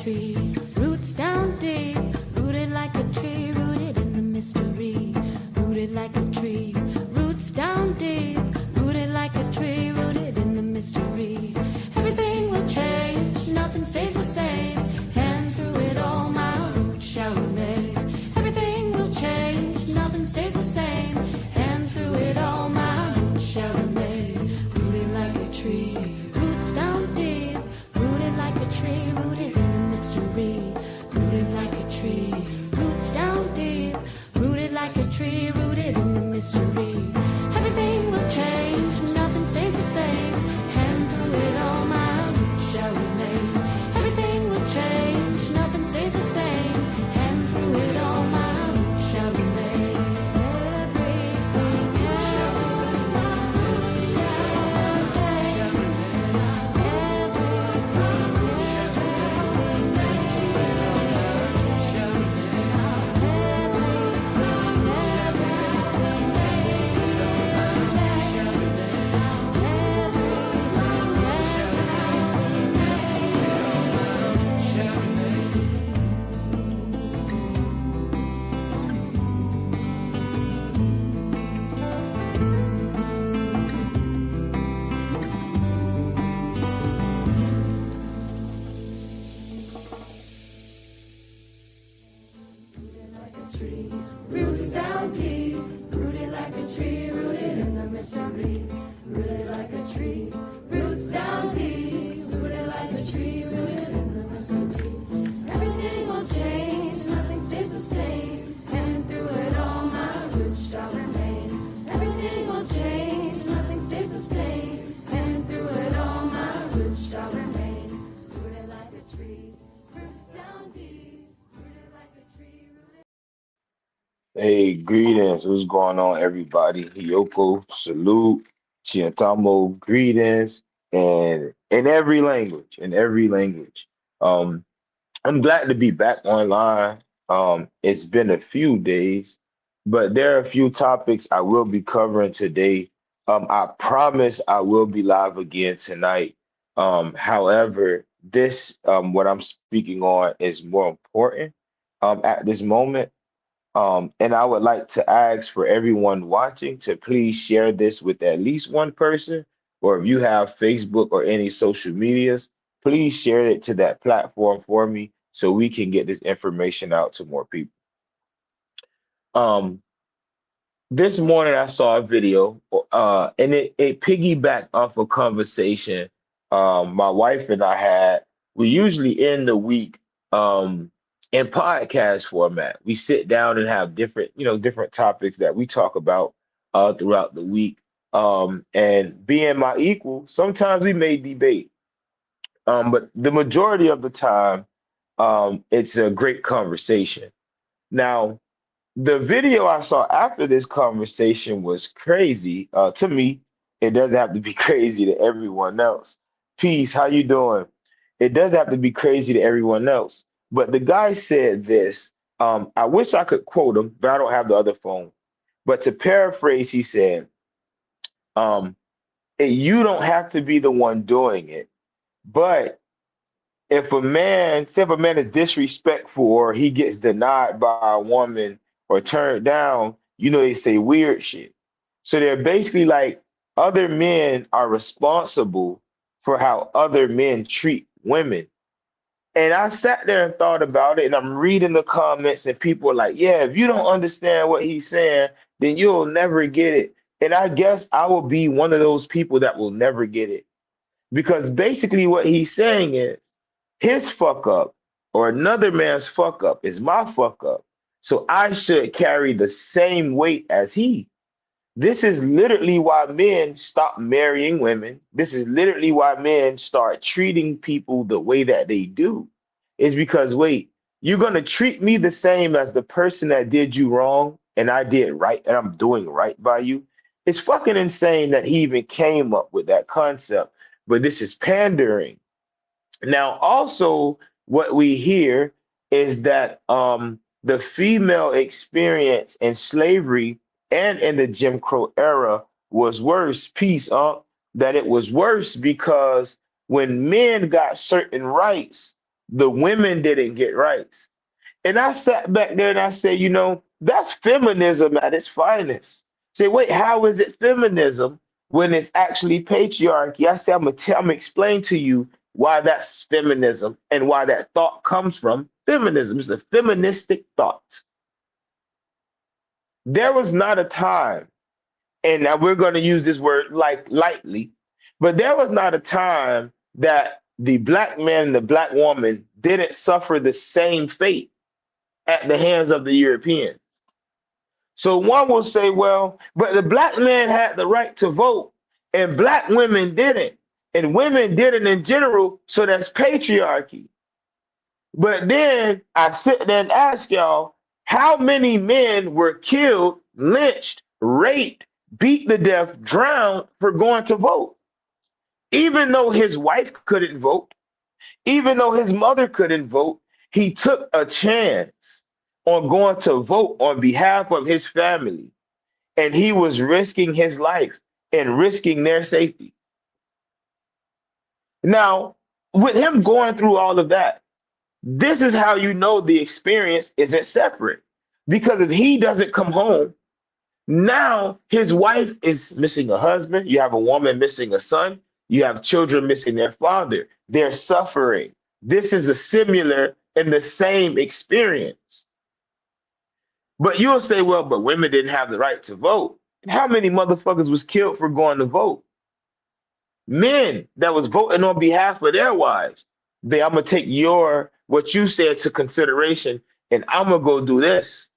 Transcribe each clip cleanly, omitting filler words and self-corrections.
tree, roots down deep, rooted like a tree, rooted in the mystery, rooted like a tree, roots down deep, rooted like a tree, rooted in the mystery. Everything will change, nothing stays the same, and through it all my roots shall remain. Everything will change, nothing stays the same, and through it all my roots shall remain. Rooted like a tree, roots down deep, rooted like a tree, rooted in the mystery, rooted like a tree, roots down deep, rooted like a tree, rooted in the mystery. Everything will change, nothing stays the same, and through it all my roots shall remain. Everything will change, nothing stays the same, and through it all my roots shall remain. Everything shall roots down deep, rooted like a tree, rooted in the mystery, rooted like a tree, roots down deep, rooted like a tree, rooted in the mystery. Everything will change, nothing stays the same, and through it all my roots shall remain. Everything will change, nothing stays the same, and through it all my roots shall remain. Rooted like a tree, roots down deep, rooted like a tree, rooted. Hey, greetings. What's going on, everybody? Hiyoko, salute, Chiantamo, greetings, and in every language. Um, I'm glad to be back online. It's been a few days, but there are a few topics I will be covering today. I promise I will be live again tonight. However, this what I'm speaking on is more important at this moment. And I would like to ask for everyone watching to please share this with at least one person, or if you have Facebook or any social medias, please share it to that platform for me so we can get this information out to more people. Um, this morning I saw a video, and it piggybacked off a conversation my wife and I had. We usually end the week in podcast format. We sit down and have different topics that we talk about throughout the week. And being my equal, sometimes we may debate, but the majority of the time, it's a great conversation. Now, the video I saw after this conversation was crazy. To me, it doesn't have to be crazy to everyone else. Peace, how you doing? It does have to be crazy to everyone else. But the guy said this. I wish I could quote him, but I don't have the other phone. But to paraphrase, he said, um, you don't have to be the one doing it. But if a man is disrespectful or he gets denied by a woman or turned down, they say weird shit. So they're basically like other men are responsible for how other men treat women. And I sat there and thought about it, and I'm reading the comments, and people are like, yeah, if you don't understand what he's saying, then you'll never get it. And I guess I will be one of those people that will never get it. Because basically what he's saying is his fuck up or another man's fuck up is my fuck up. So I should carry the same weight as he. This is literally why men stop marrying women. This is literally why men start treating people the way that they do. Is because, wait, you're going to treat me the same as the person that did you wrong and I did right and I'm doing right by you. It's fucking insane that he even came up with that concept, but this is pandering. Now, also, what we hear is that the female experience in slavery and in the Jim Crow era was worse. Peace, that it was worse because when men got certain rights, the women didn't get rights. And I sat back there and I said, that's feminism at its finest. Say, wait, how is it feminism when it's actually patriarchy? I said, I'm gonna explain to you why that's feminism and why that thought comes from feminism. It's a feministic thought. There was not a time, and now we're going to use this word like lightly, but there was not a time that the black man and the black woman didn't suffer the same fate at the hands of the Europeans. So one will say, well, but the black man had the right to vote and black women didn't. And women didn't in general, so that's patriarchy. But then I sit there and ask y'all, how many men were killed, lynched, raped, beat to death, drowned for going to vote? Even though his wife couldn't vote, even though his mother couldn't vote, he took a chance on going to vote on behalf of his family. And he was risking his life and risking their safety. Now, with him going through all of that, this is how you know the experience isn't separate. Because if he doesn't come home, now his wife is missing a husband. You have a woman missing a son. You have children missing their father. They're suffering. This is a similar and the same experience. But you'll say, well, but women didn't have the right to vote. And how many motherfuckers was killed for going to vote? Men that was voting on behalf of their wives. I'm gonna take what you said to consideration, and I'm gonna go do this.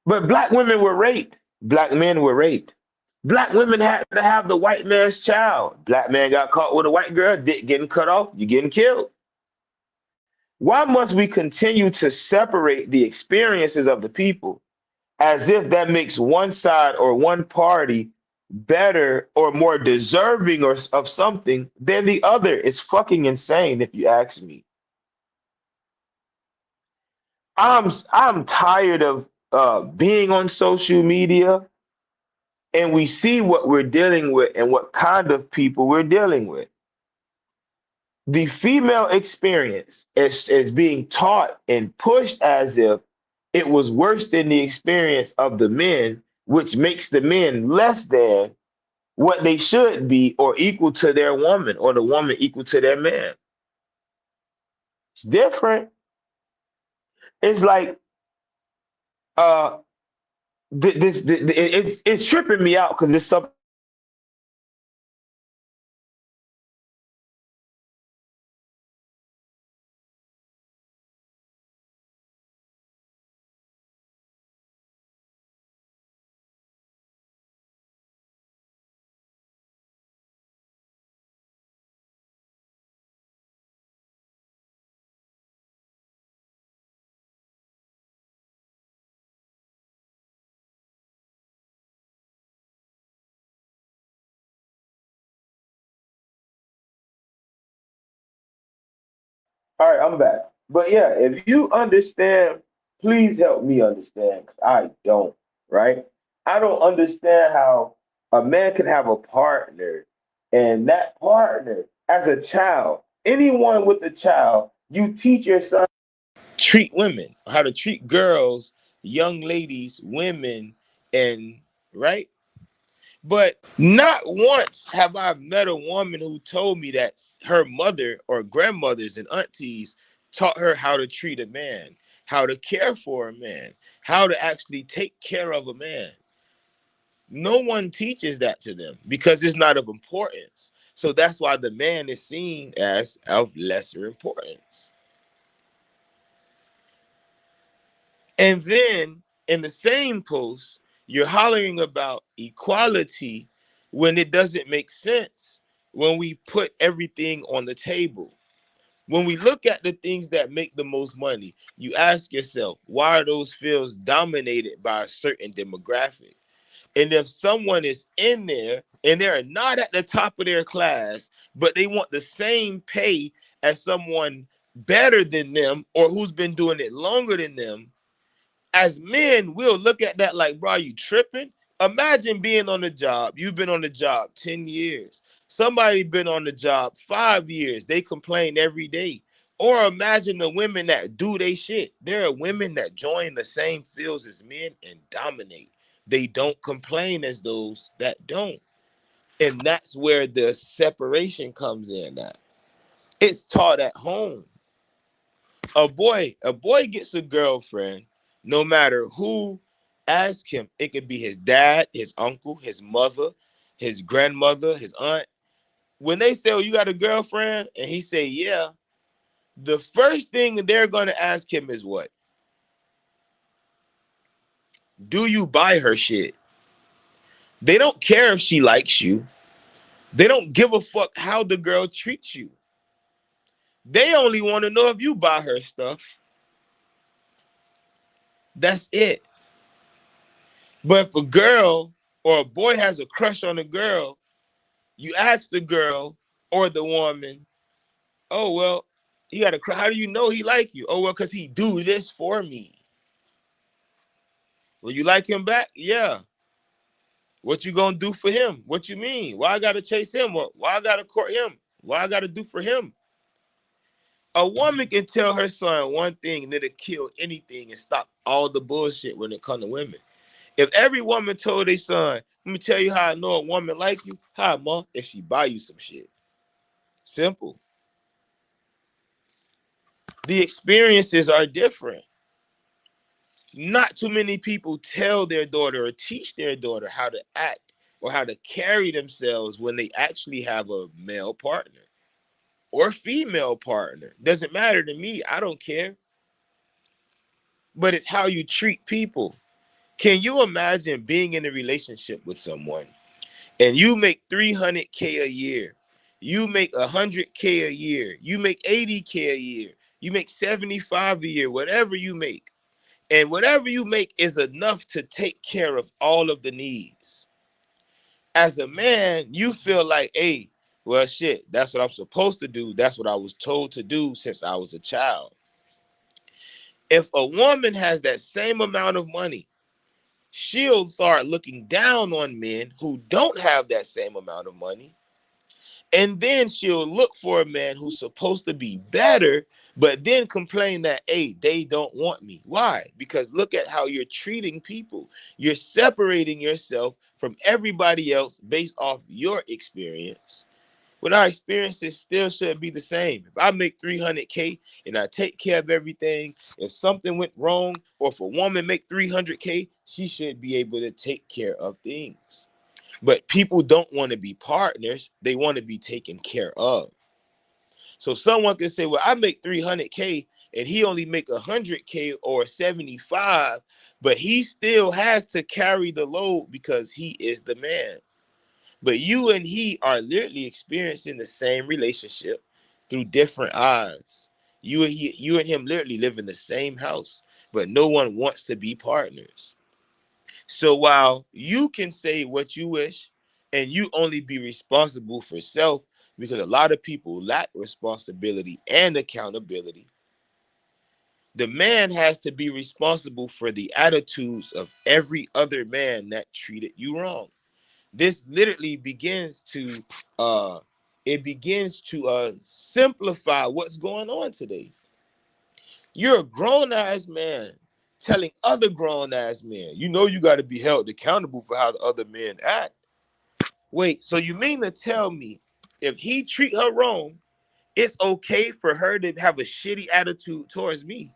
But black women were raped. Black men were raped. Black women had to have the white man's child. Black man got caught with a white girl, dick getting cut off, you getting killed. Why must we continue to separate the experiences of the people as if that makes one side or one party better or more deserving of something than the other? It's fucking insane if you ask me. I'm tired of being on social media and we see what we're dealing with and what kind of people we're dealing with. The female experience is being taught and pushed as if it was worse than the experience of the men, which makes the men less than what they should be or equal to their woman or the woman equal to their man. It's different. It's like it's tripping me out because it's something. All right, I'm back. But yeah, if you understand, please help me understand because I don't, right? I don't understand how a man can have a partner and that partner, as a child, anyone with a child, you teach your son treat women, how to treat girls, young ladies, women, and right? But not once have I met a woman who told me that her mother or grandmothers and aunties taught her how to treat a man, how to care for a man, how to actually take care of a man. No one teaches that to them because it's not of importance. So that's why the man is seen as of lesser importance. And then in the same post, you're hollering about equality when it doesn't make sense when we put everything on the table. When we look at the things that make the most money, you ask yourself, why are those fields dominated by a certain demographic? And if someone is in there and they're not at the top of their class, but they want the same pay as someone better than them or who's been doing it longer than them, as men, we'll look at that like, bro, are you tripping? Imagine being on the job. You've been on the job 10 years. Somebody been on the job 5 years. They complain every day. Or imagine the women that do they shit. There are women that join the same fields as men and dominate. They don't complain as those that don't. And that's where the separation comes in at. It's taught at home. A boy gets a girlfriend, no matter who asks him. It could be his dad, his uncle, his mother, his grandmother, his aunt. When they say, "Oh, you got a girlfriend?" and he say, "Yeah," the first thing they're gonna ask him is what? Do you buy her shit? They don't care if she likes you. They don't give a fuck how the girl treats you. They only want to know if you buy her stuff. That's it. But if a girl or a boy has a crush on a girl, you ask the girl or the woman, "Oh well, he got a crush. How do you know he like you?" "Oh well, cause he do this for me." "Well, you like him back?" "Yeah." "What you gonna do for him?" "What you mean? Why I gotta chase him? Why I gotta court him? Why I gotta do for him?" A woman can tell her son one thing and it'll kill anything and stop all the bullshit when it comes to women. If every woman told their son, "Let me tell you how I know a woman like you, how, ma, if she buy you some shit." Simple. The experiences are different. Not too many people tell their daughter or teach their daughter how to act or how to carry themselves when they actually have a male partner or female partner. Doesn't matter to me. I don't care. But it's how you treat people. Can you imagine being in a relationship with someone and you make 300K a year? You make 100K a year. You make 80K a year. You make 75 a year, whatever you make. And whatever you make is enough to take care of all of the needs. As a man, you feel like, hey, well, shit, that's what I'm supposed to do. That's what I was told to do since I was a child. If a woman has that same amount of money, she'll start looking down on men who don't have that same amount of money. And then she'll look for a man who's supposed to be better, but then complain that, hey, they don't want me. Why? Because look at how you're treating people. You're separating yourself from everybody else based off your experience. When our experiences still should be the same. If I make 300K and I take care of everything, if something went wrong, or if a woman make 300K, she should be able to take care of things. But people don't want to be partners. They want to be taken care of. So someone can say, well, I make 300K and he only make 100K or 75, but he still has to carry the load because he is the man. But you and he are literally experiencing the same relationship through different eyes. You and him literally live in the same house, but no one wants to be partners. So while you can say what you wish and you only be responsible for self, because a lot of people lack responsibility and accountability, the man has to be responsible for the attitudes of every other man that treated you wrong. This literally begins to simplify what's going on today. You're a grown-ass man telling other grown-ass men, you know, you got to be held accountable for how the other men act. Wait, so you mean to tell me if he treat her wrong, it's okay for her to have a shitty attitude towards me?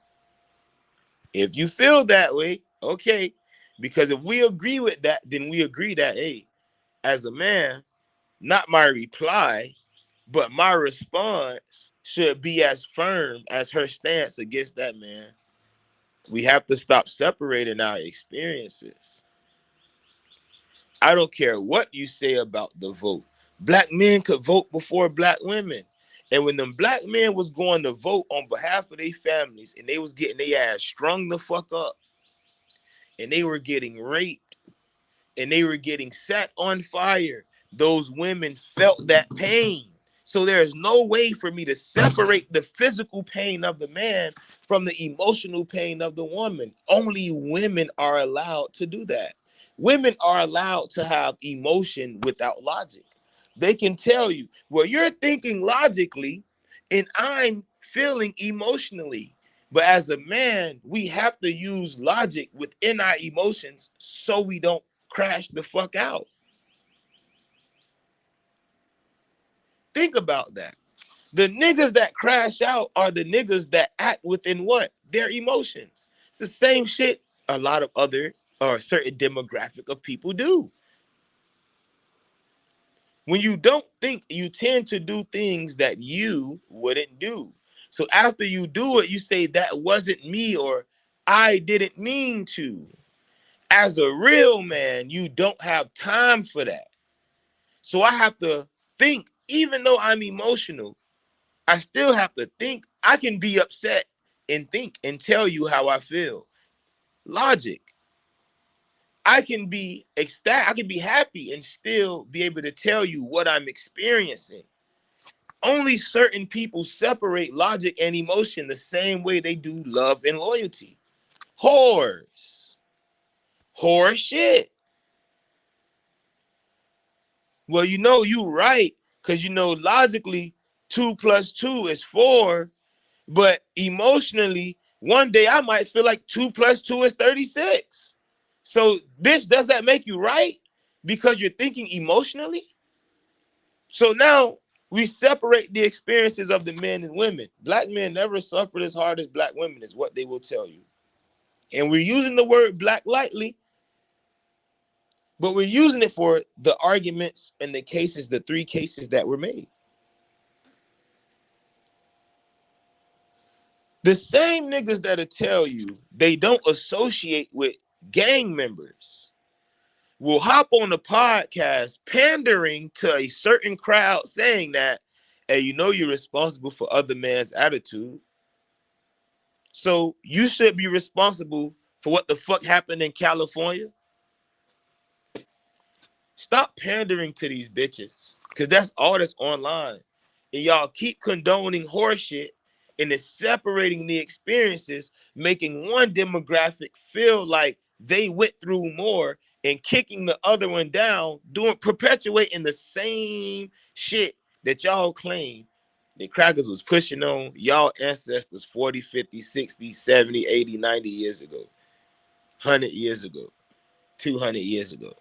If you feel that way, okay. Because if we agree with that, then we agree that, hey, as a man, not my reply, but my response should be as firm as her stance against that man. We have to stop separating our experiences. I don't care what you say about the vote. Black men could vote before black women. And when them black men was going to vote on behalf of their families and they was getting their ass strung the fuck up and they were getting raped and they were getting set on fire, those women felt that pain. So there is no way for me to separate the physical pain of the man from the emotional pain of the woman. Only women are allowed to do that. Women are allowed to have emotion without logic. They can tell you, well, you're thinking logically and I'm feeling emotionally. But as a man, we have to use logic within our emotions so we don't crash the fuck out. Think about that. The niggas that crash out are the niggas that act within what? Their emotions. It's the same shit a lot of other or certain demographic of people do. When you don't think, you tend to do things that you wouldn't do. So after you do it, you say, that wasn't me, or I didn't mean to. As a real man, you don't have time for that. So I have to think, even though I'm emotional, I still have to think. I can be upset and think and tell you how I feel. Logic. I can be ecstatic, I can be happy and still be able to tell you what I'm experiencing. Only certain people separate logic and emotion the same way they do love and loyalty. Whores. Whore shit. Well, you know you right, because you know logically 2 plus 2 is 4, but emotionally, one day I might feel like 2 plus 2 is 36. So, bitch, does that make you right? Because you're thinking emotionally? So now we separate the experiences of the men and women. Black men never suffered as hard as black women, is what they will tell you. And we're using the word black lightly, but we're using it for the arguments and the cases, the 3 cases that were made. The same niggas that'll tell you they don't associate with gang members will hop on the podcast pandering to a certain crowd saying that, hey, you know you're responsible for other man's attitude. So you should be responsible for what the fuck happened in California. Stop pandering to these bitches, because that's all that's online. And y'all keep condoning horseshit, and it's separating the experiences, making one demographic feel like they went through more and kicking the other one down, perpetuating the same shit that y'all claim the crackers was pushing on y'all ancestors 40, 50, 60, 70, 80, 90 years ago, 100 years ago, 200 years ago.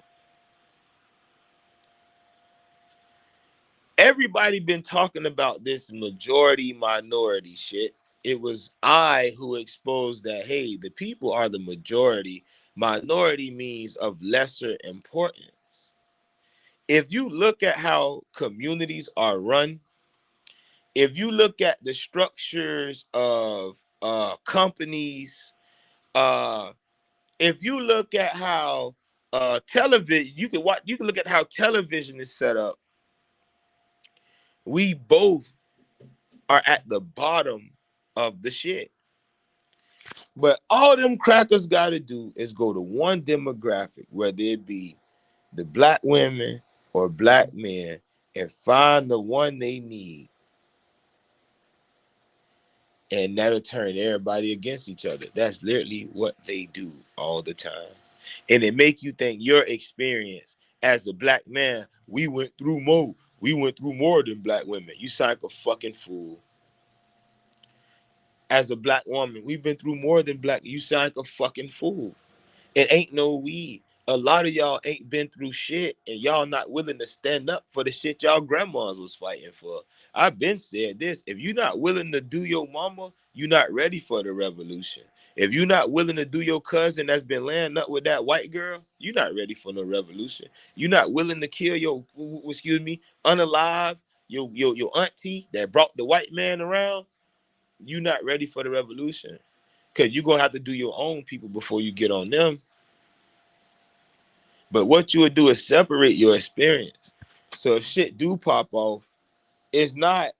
Everybody been talking about this majority minority shit. It was I who exposed that, hey, the people are the majority. Minority means of lesser importance. If you look at how communities are run, if you look at the structures of companies, if you look at how television, you can look at how television is set up. We both are at the bottom of the shit. But all them crackers got to do is go to one demographic, whether it be the black women or black men, and find the one they need. And that'll turn everybody against each other. That's literally what they do all the time. And it make you think your experience as a black man, we went through more. We went through more than black women. You sound like a fucking fool. As a black woman, we've been through more than black. You sound like a fucking fool. It ain't no weed. A lot of y'all ain't been through shit, and y'all not willing to stand up for the shit y'all grandmas was fighting for. I've been said this: if you're not willing to do your mama, you're not ready for the revolution. If you're not willing to do your cousin that's been laying up with that white girl, you're not ready for no revolution. You're not willing to kill your, unalive, your auntie that brought the white man around. You're not ready for the revolution, because you're gonna have to do your own people before you get on them. But what you would do is separate your experience. So if shit do pop off, it's not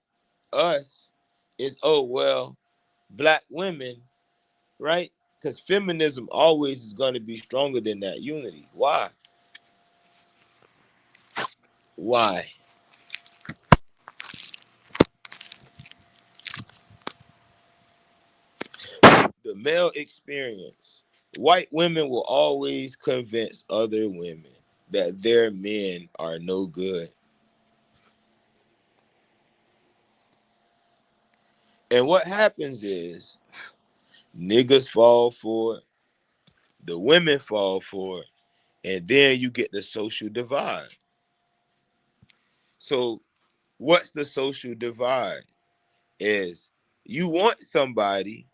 us, it's, oh well, black women, right? Because feminism always is going to be stronger than that unity. Why? Why? The male experience. White women will always convince other women that their men are no good. And what happens is niggas fall for it, the women fall for it, and then you get the social divide. So what's the social divide? Is you want somebody,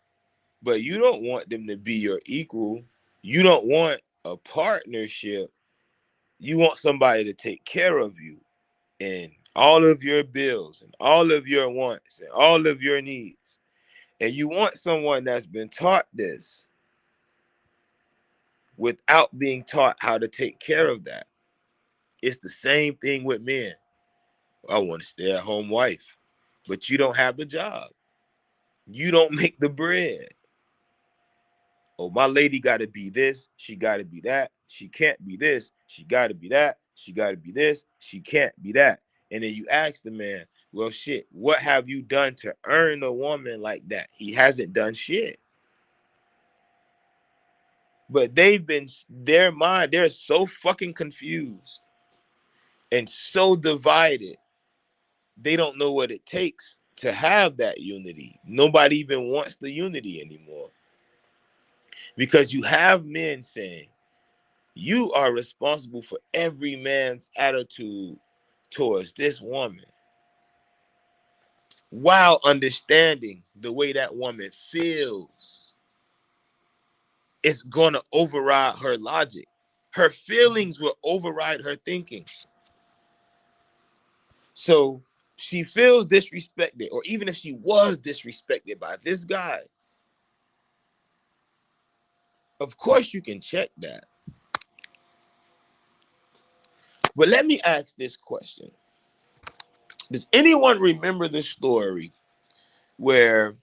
but you don't want them to be your equal. You don't want a partnership. You want somebody to take care of you and all of your bills and all of your wants and all of your needs. And you want someone that's been taught this without being taught how to take care of that. It's the same thing with men. I want to stay at home wife, but you don't have the job. You don't make the bread. Oh, my lady got to be this. She got to be that. She can't be this. She got to be that. She got to be this. She can't be that. And then you ask the man, well, shit, what have you done to earn a woman like that? He hasn't done shit. But their mind, they're so fucking confused and so divided. They don't know what it takes to have that unity. Nobody even wants the unity anymore. Because you have men saying, you are responsible for every man's attitude towards this woman, while understanding the way that woman feels. It's going to override her logic. Her feelings will override her thinking. So she feels disrespected, or even if she was disrespected by this guy, of course you can check that. But let me ask this question. Does anyone remember the story where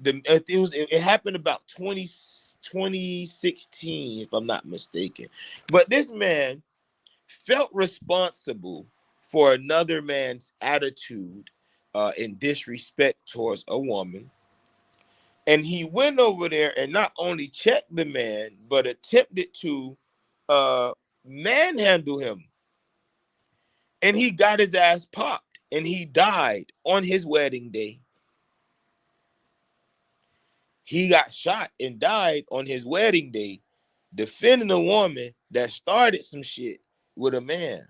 it happened about 2016, if I'm not mistaken? But this man felt responsible for another man's attitude and disrespect towards a woman. And he went over there and not only checked the man, but attempted to manhandle him. And he got his ass popped and he died on his wedding day. He got shot and died on his wedding day defending a woman that started some shit with a man.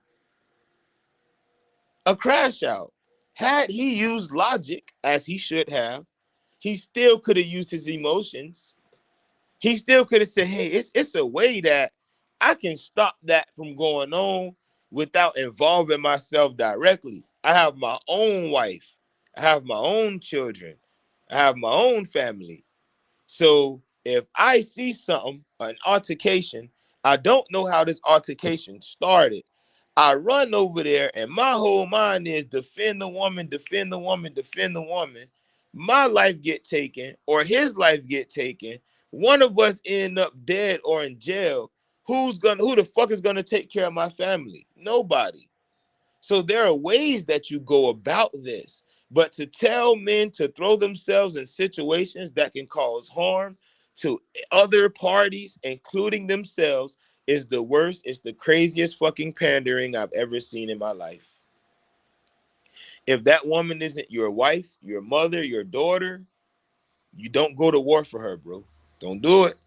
A crash out. Had he used logic as he should have, he still could have used his emotions. He still could have said, hey, it's a way that I can stop that from going on without involving myself directly. I have my own wife. I have my own children. I have my own family. So if I see something, an altercation, I don't know how this altercation started. I run over there and my whole mind is defend the woman, defend the woman, defend the woman. My life get taken or his life get taken. One of us end up dead or in jail. Who the fuck is gonna take care of my family? Nobody. So there are ways that you go about this, but to tell men to throw themselves in situations that can cause harm to other parties, including themselves, is the worst. It's the craziest fucking pandering I've ever seen in my life. If that woman isn't your wife, your mother, your daughter, you don't go to war for her, bro. Don't do it.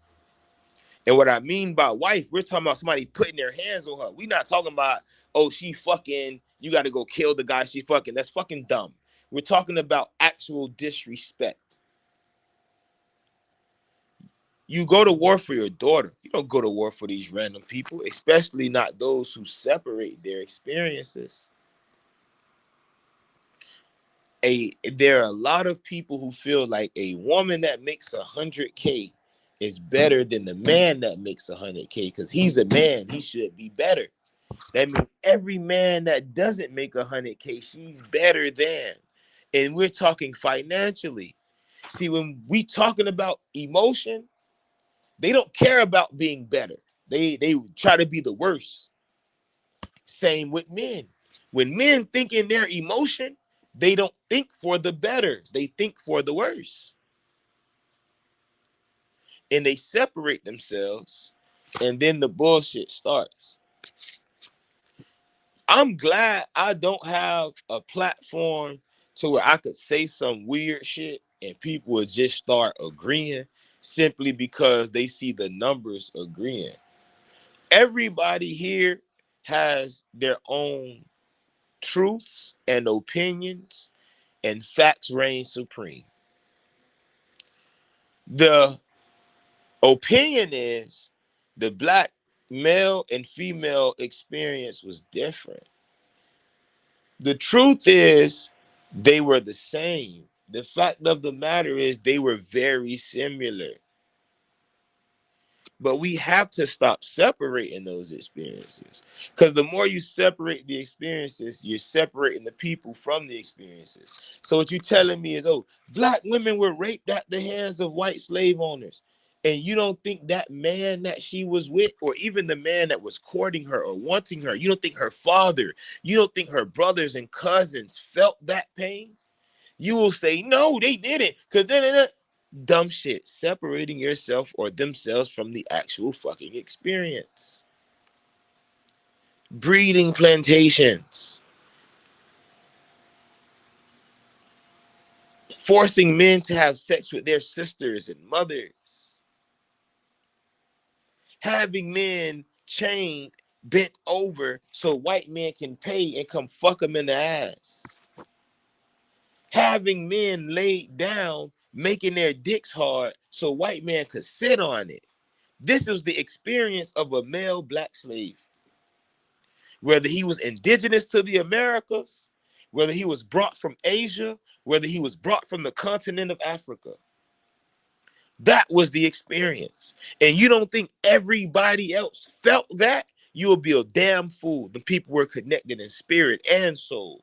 And what I mean by wife, we're talking about somebody putting their hands on her. We're not talking about, oh, she fucking, you got to go kill the guy she fucking. That's fucking dumb. We're talking about actual disrespect. You go to war for your daughter. You don't go to war for these random people, especially not those who separate their experiences. There are a lot of people who feel like a woman that makes 100K is better than the man that makes 100K because he's a man. He should be better. That means every man that doesn't make 100K, she's better than. And we're talking financially. See, when we talking about emotion, they don't care about being better. They try to be the worst. Same with men. When men think in their emotion, they don't think for the better. They think for the worse. And they separate themselves, and then the bullshit starts. I'm glad I don't have a platform to where I could say some weird shit and people will just start agreeing simply because they see the numbers agreeing. Everybody here has their own truths and opinions, and facts reign supreme. The opinion is the black male and female experience was different. The truth is they were the same. The fact of the matter is they were very similar. But we have to stop separating those experiences, because the more you separate the experiences, you're separating the people from the experiences. So what you're telling me is, oh, black women were raped at the hands of white slave owners, and you don't think that man that she was with, or even the man that was courting her or wanting her, you don't think her father, you don't think her brothers and cousins felt that pain? You will say, no, they didn't, because then dumb shit, separating yourself or themselves from the actual fucking experience. Breeding plantations, forcing men to have sex with their sisters and mothers, having men chained, bent over so white men can pay and come fuck them in the ass, having men laid down, making their dicks hard so white men could sit on it. This was the experience of a male black slave. Whether he was indigenous to the Americas, whether he was brought from Asia, whether he was brought from the continent of Africa. That was the experience. And you don't think everybody else felt that? You will be a damn fool. The people were connected in spirit and soul.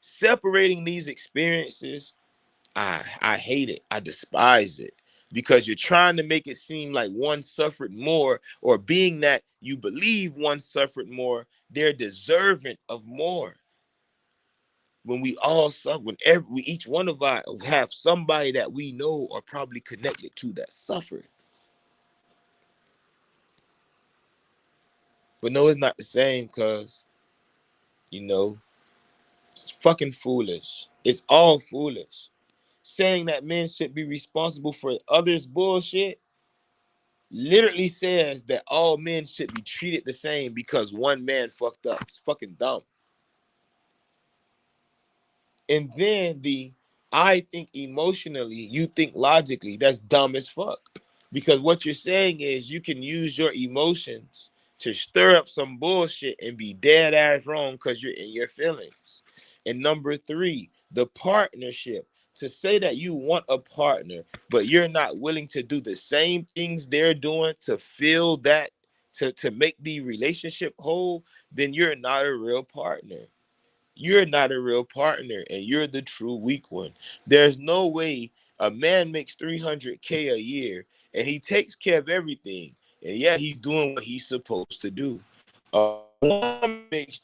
Separating these experiences, I hate it. I despise it, because you're trying to make it seem like one suffered more, or being that you believe one suffered more, they're deserving of more. When we all suffer, each one of us have somebody that we know or probably connected to that suffered. But no, it's not the same, because, it's fucking foolish. It's all foolish. Saying that men should be responsible for others' bullshit literally says that all men should be treated the same because one man fucked up. It's fucking dumb. And then I think emotionally, you think logically, that's dumb as fuck. Because what you're saying is you can use your emotions to stir up some bullshit and be dead ass wrong because you're in your feelings. And number 3, the partnership. To say that you want a partner, but you're not willing to do the same things they're doing to feel that, to make the relationship whole, then you're not a real partner. You're not a real partner, and you're the true weak one. There's no way a man makes $300K a year and he takes care of everything, and yeah, he's doing what he's supposed to do. A woman makes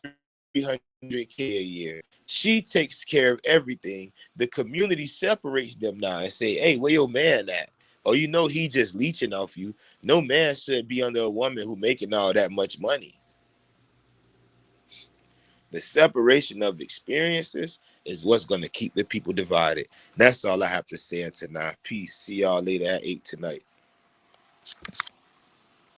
$300K a year. She takes care of everything. The community separates them now and say, hey, where your man at? Oh, he just leeching off you. No man should be under a woman who making all that much money. The separation of experiences is what's going to keep the people divided. That's all I have to say tonight. Peace. See y'all later at 8 tonight.